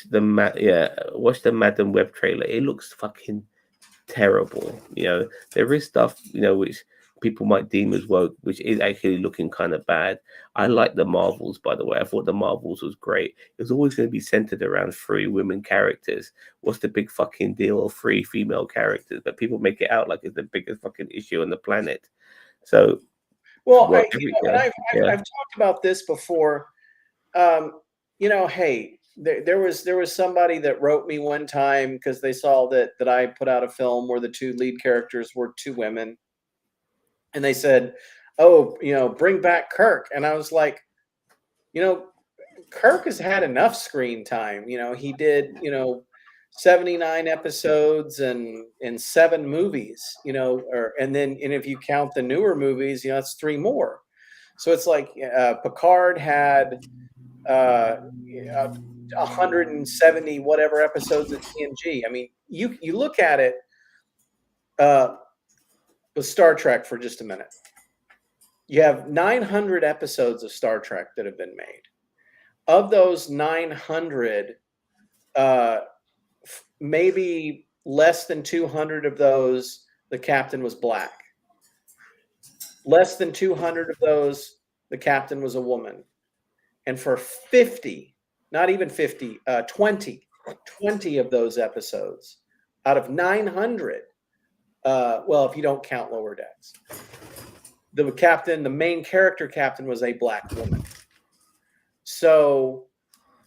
the Madam Web trailer. It looks fucking terrible. There is stuff which people might deem as woke, which is actually looking kind of bad. I like the Marvels, by the way. I thought the Marvels was great. It was always going to be centered around three women characters. What's the big fucking deal of three female characters? But people make it out like it's the biggest fucking issue on the planet. So Well, what every and yeah. I've talked about this before. Um, hey, there was somebody that wrote me one time because they saw that I put out a film where the two lead characters were two women, and they said, "Oh, bring back Kirk." And I was like, you know, Kirk has had enough screen time. He did 79 episodes and seven movies. And if you count the newer movies, it's three more. So it's like Picard had uh, 170 whatever episodes of TNG. I mean, you look at it uh, with Star Trek for just a minute. You have 900 episodes of Star Trek that have been made. Of those 900, uh, maybe less than 200 of those, the captain was black. Less than 200 of those, the captain was a woman. And for 50, not even 50, 20 of those episodes out of 900, well, if you don't count Lower Decks, the main character captain was a black woman. So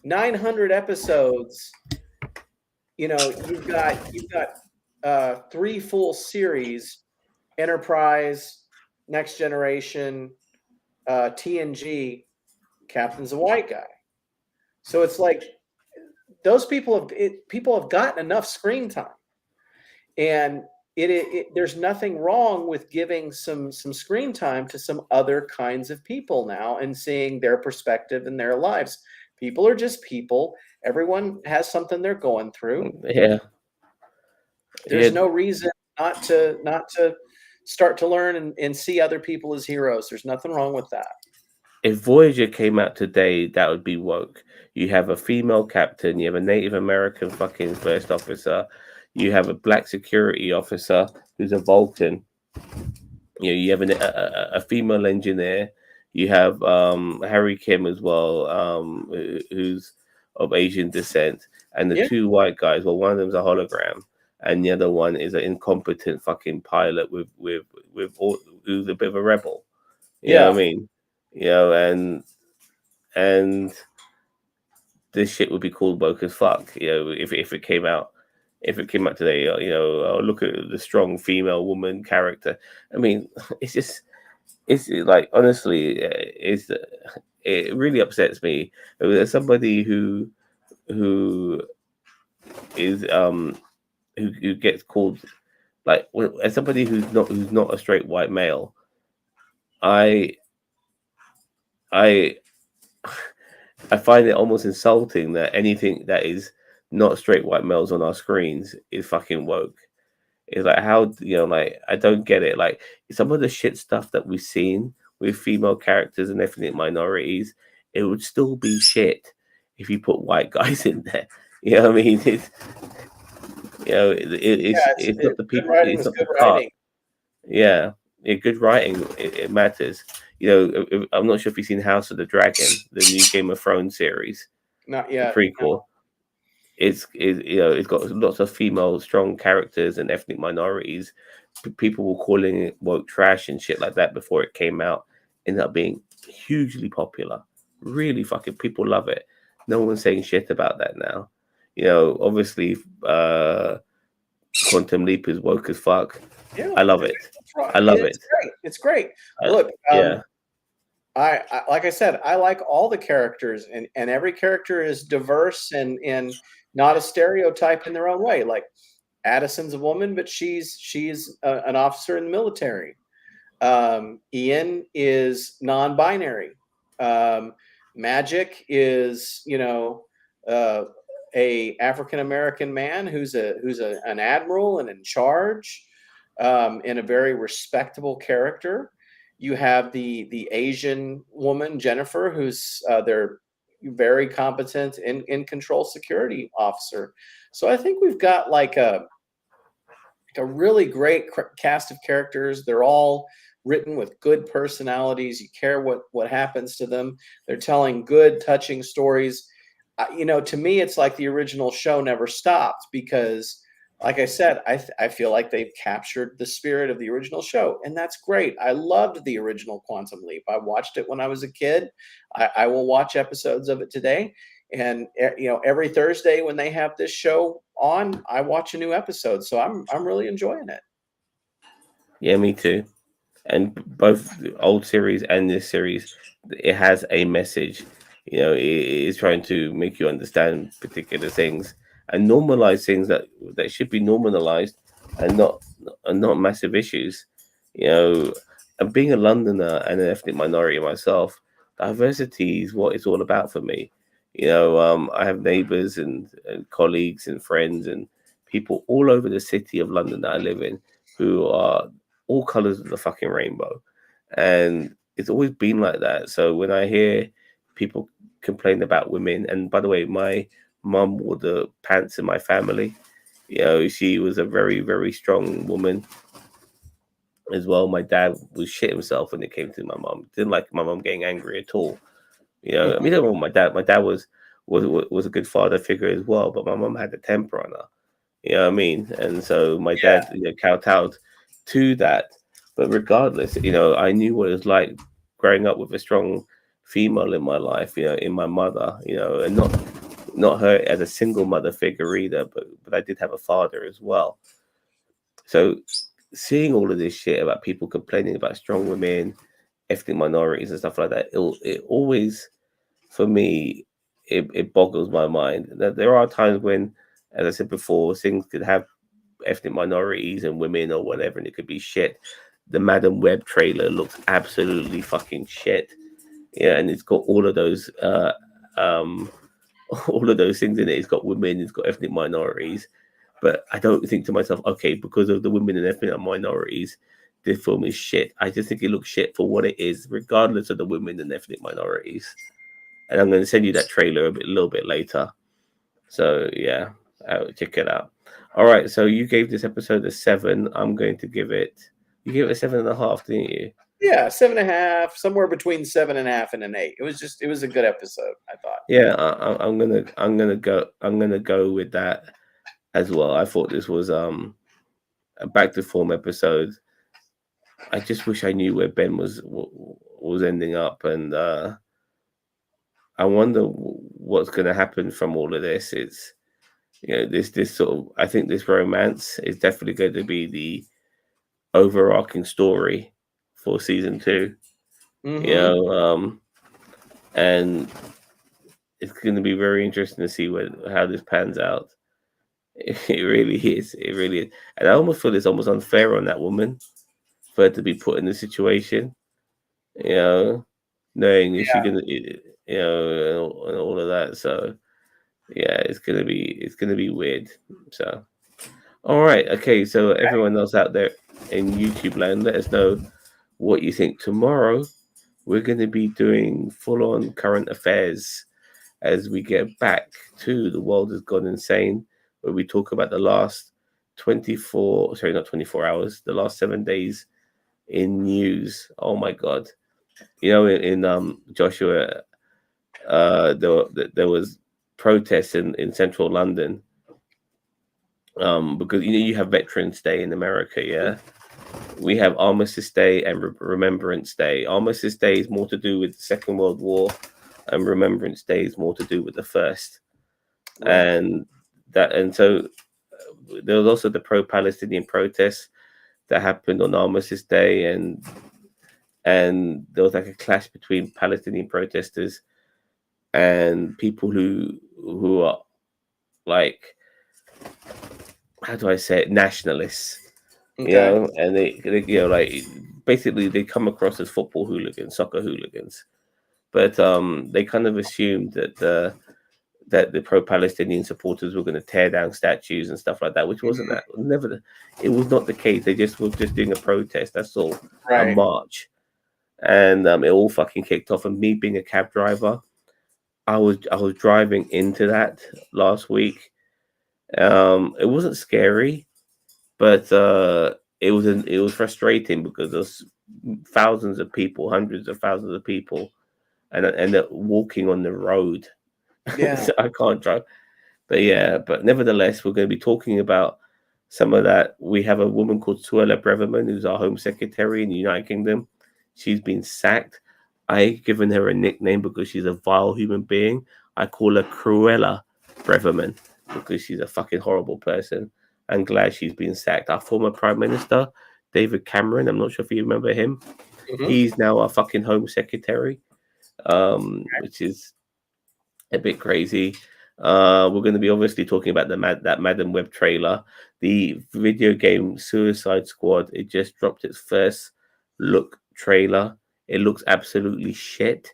900 episodes, you've got three full series: Enterprise, Next Generation, TNG. Captain's a white guy. So it's like those people have gotten enough screen time, and there's nothing wrong with giving some screen time to some other kinds of people now and seeing their perspective in their lives. People are just people. Everyone has something they're going through. Yeah. There's Yeah. no reason not to start to learn and see other people as heroes. There's nothing wrong with that. If Voyager came out today, that would be woke. You have a female captain, you have a Native American fucking first officer, you have a black security officer who's a Vulcan. You have a female engineer. You have Harry Kim as well, who's of Asian descent, and the Yeah, two white guys. Well, one of them's a hologram, and the other one is an incompetent fucking pilot who's a bit of a rebel. You know yeah. what I mean? And this shit would be called woke as fuck. If it came out. if it came out today. Look at the strong female woman character. I mean, it's just it's like honestly, it really upsets me. There's somebody who is who gets called like as somebody who's not a straight white male. I I I find it almost insulting that anything that is not straight white males on our screens is fucking woke. It's like how like I don't get it. Like some of the shit stuff that we've seen with female characters and ethnic minorities, it would still be shit if you put white guys in there. You know what I mean? Yeah, it's not the good people. writing It's is not good the part. writing. Yeah, good writing. It matters. I'm not sure if you've seen House of the Dragon, the new Game of Thrones series, Not the yet. No. prequel. It's got lots of female strong characters and ethnic minorities. People were calling it woke trash and shit like that before it came out. Ended up being hugely popular. Really fucking people love it. No one's saying shit about that now. Obviously, Quantum Leap is woke as fuck. Yeah, I love it. it's right. I love it. It's great. It's great. I, Look, yeah, I like I said, I like all the characters, and every character is diverse and not a stereotype in their own way. Like Addison's a woman, but she's an officer in the military. Ian is non-binary. Um, Magic is, uh, a African American man who's an admiral and in charge, and a very respectable character. You have the Asian woman Jennifer, who's their very competent in control security officer. So I think we've got like a really great cast of characters. They're all written with good personalities. You care what happens to them. They're telling good, touching stories. To me, it's like the original show never stopped because, like I said, I feel like they've captured the spirit of the original show, and that's great. I loved the original Quantum Leap. I watched it when I was a kid. I will watch episodes of it today, and every Thursday when they have this show on, I watch a new episode. So I'm really enjoying it. yeah, me too. And both the old series and this series, it has a message. It is trying to make you understand particular things and normalize things that should be normalized and not massive issues. You know, and being a Londoner and an ethnic minority myself, diversity is what it's all about for me. I have neighbors and colleagues and friends and people all over the city of London that I live in who are all colors of the fucking rainbow. And it's always been like that. So when I hear people complain about women, and by the way, my mum wore the pants in my family. She was a very, very strong woman as well. My dad was shit himself when it came to my mum. Didn't like my mum getting angry at all. I mean, don't know my dad. My dad was a good father figure as well, but my mum had a temper on her. You know what I mean? And so my Yeah. dad, kowtowed to that. But regardless, I knew what it was like growing up with a strong female in my life, in my mother, and not her as a single mother figure either, but I did have a father as well. So seeing all of this shit about people complaining about strong women, ethnic minorities and stuff like that, it always for me it boggles my mind. That there are times when, as I said before, things could have ethnic minorities and women or whatever, and it could be shit. The Madam Web trailer looks absolutely fucking shit. Yeah, and it's got all of those um all of those things in it. It's got women, it's got ethnic minorities. But I don't think to myself, okay, because of the women and ethnic minorities, this film is shit. I just think it looks shit for what it is, regardless of the women and ethnic minorities. And I'm going to send you that trailer a little bit later. So yeah, check it out. All right, so you gave this episode a 7. I'm going to give it. You gave it a 7.5, didn't you? Yeah, 7.5, somewhere between 7.5 and an 8. It was a good episode, I thought. Yeah, I'm gonna go with that as well. I thought this was a back to form episode. I just wish I knew where Ben was ending up, and I wonder what's going to happen from all of this. this sort of, I think this romance is definitely going to be the overarching story for season two. You Mm-hmm. know, and it's going to be very interesting to see how this pans out. It really is. It really is. And I almost feel it's almost unfair on that woman for her to be put in this situation. You know, knowing if she gonna, and all of that. So yeah, it's gonna be weird. So all right, okay. So everyone else out there in YouTube land, let us know what you think. Tomorrow we're gonna be doing full on current affairs as we get back to The World Has Gone Insane, where we talk about the last 24, sorry, not 24 hours, the last 7 days in news. Oh my God. In Joshua, there was protests in central London, because you have Veterans Day in America, yeah. We have Armistice Day and Remembrance Day. Armistice Day is more to do with the Second World War, and Remembrance Day is more to do with the First. Right. And so there was also the pro-Palestinian protests that happened on Armistice Day, and there was like a clash between Palestinian protesters and people who are like, how do I say it, nationalists, Okay. and they like basically they come across as football hooligans, soccer hooligans, but they kind of assumed that the pro-Palestinian supporters were going to tear down statues and stuff like that, which wasn't Mhm. that never it was not the case. They just were just doing a protest. That's all, a Right. march, and it all fucking kicked off. And me being a cab driver, I was driving into that last week. It wasn't scary, but it was frustrating because there's thousands of people, hundreds of thousands of people, and they're walking on the road. Yeah. So I can't drive. But yeah, but nevertheless, we're going to be talking about some of that. We have a woman called Suella Breverman, who's our Home Secretary in the United Kingdom. She's been sacked. I've given her a nickname because she's a vile human being. I call her Cruella Breverman because she's a fucking horrible person. I'm glad she's been sacked. Our former Prime Minister, David Cameron, I'm not sure if you remember him. Hmm. He's now our fucking Home Secretary, which is a bit crazy. We're going to be obviously talking about that Madam Web trailer, the video game Suicide Squad. It just dropped its first look trailer. It looks absolutely shit.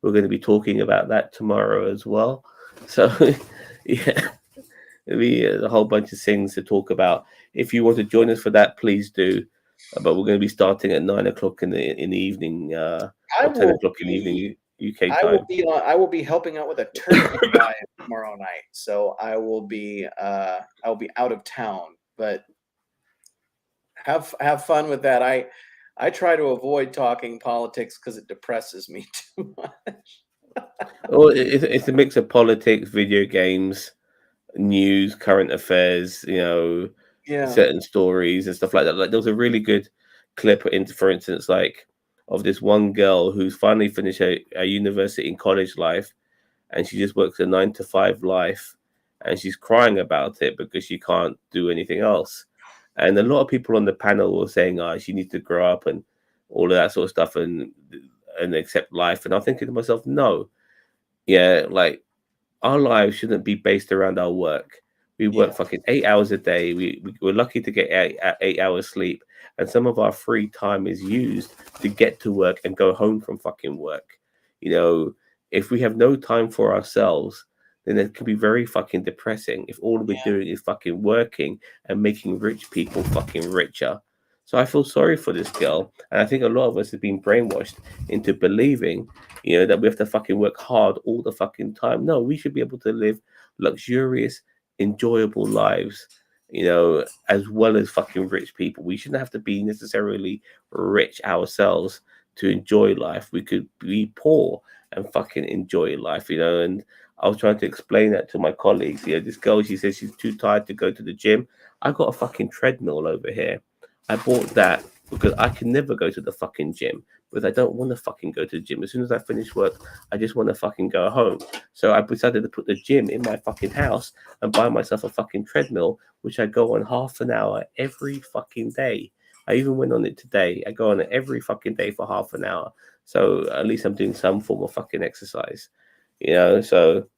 We're going to be talking about that tomorrow as well. So, yeah, there'll be a whole bunch of things to talk about. If you want to join us for that, please do. But we're going to be starting at 9 o'clock in the evening, I or 10 will o'clock in the evening be UK I will time. be I will be helping out with a tournament live tomorrow night. So I will be out of town, but have fun with that. I try to avoid talking politics because it depresses me too much. Well, it's a mix of politics, video games, news, current affairs, Yeah. certain stories and stuff like that. Like there was a really good clip for instance, like of this one girl who's finally finished a university and college life, and she just works a 9 to 5 life, and she's crying about it because she can't do anything else. And a lot of people on the panel were saying, "Oh, she needs to grow up and all of that sort of stuff and accept life." And I'm thinking to myself, no, yeah, like our lives shouldn't be based around our work. We Yeah. work fucking 8 hours a day. We're lucky to get 8 hours sleep, and some of our free time is used to get to work and go home from fucking work. You know, if we have no time for ourselves, then it can be very fucking depressing. If all we're Yeah. doing is fucking working and making rich people fucking richer. So I feel sorry for this girl, and I think a lot of us have been brainwashed into believing that we have to fucking work hard all the fucking time. No, we should be able to live luxurious, enjoyable lives, as well as fucking rich people. We shouldn't have to be necessarily rich ourselves to enjoy life. We could be poor and fucking enjoy life. And I was trying to explain that to my colleagues. This girl, she says she's too tired to go to the gym. I got a fucking treadmill over here. I bought that because I can never go to the fucking gym because I don't want to fucking go to the gym. As soon as I finish work, I just want to fucking go home. So I decided to put the gym in my fucking house and buy myself a fucking treadmill, which I go on half an hour every fucking day. I even went on it today. I go on it every fucking day for half an hour. So at least I'm doing some form of fucking exercise, you know. So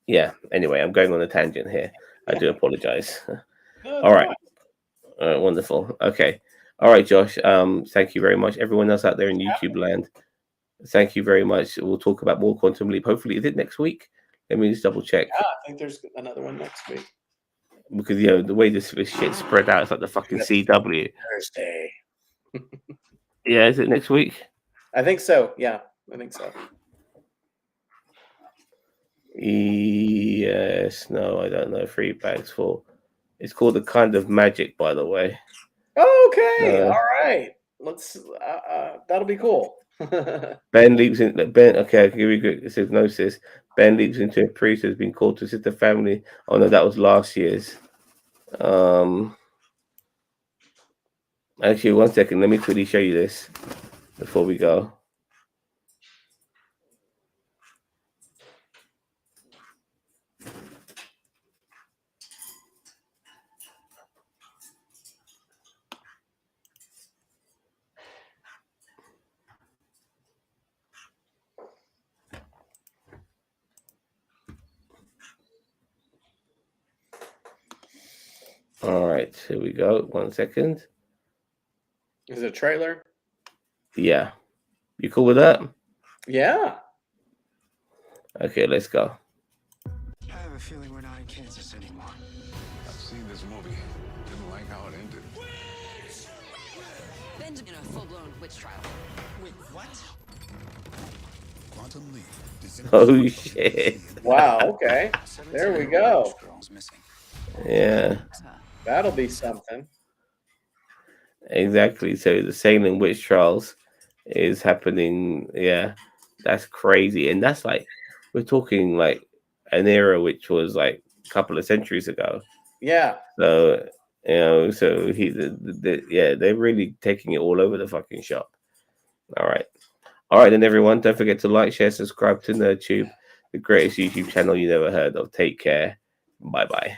yeah. Anyway, I'm going on a tangent here. I do apologize. No, it's All right. fine. Wonderful. Okay. All right, Josh. Thank you very much. Everyone else out there in YouTube land, thank you very much. We'll talk about more Quantum Leap. Hopefully, is it next week? Let me just double check Yeah, I think there's another one next week. because the way this shit spread out, it's like the fucking That's CW. Thursday. Yeah, is it next week? I think so. Yeah, I think so. Yes. No, I don't know. 3 bags full. It's called the Kind of Magic, by the way. Okay, Uh, all right. Let's. That'll be cool. Ben leaps in. Ben. Okay, I'll give you a good synopsis. Ben leaps into a priest who's been called to assist the family. Oh no, that was last year's. Um. Actually, 1 second. Let me quickly show you this before we go. All right, here we go. 1 second. Is it a trailer? Yeah, you cool with that? Yeah. Okay, let's go. I have a feeling we're not in Kansas anymore. I've seen this movie. Didn't like how it ended. Ben's in a full-blown witch trial. Wait, what? Quantum Leap. Oh shit! Wow. Okay. There we go. Girl's missing. Yeah, That'll be something. exactly. So the Salem witch trials is happening. Yeah, that's crazy, and that's like we're talking like an era which was like a couple of centuries ago. Yeah. So so yeah, they're really taking it all over the fucking shop. All right. All right, then, everyone. Don't forget to like, share, subscribe to NerdTube, the greatest YouTube channel you never heard of. Take care. Bye bye.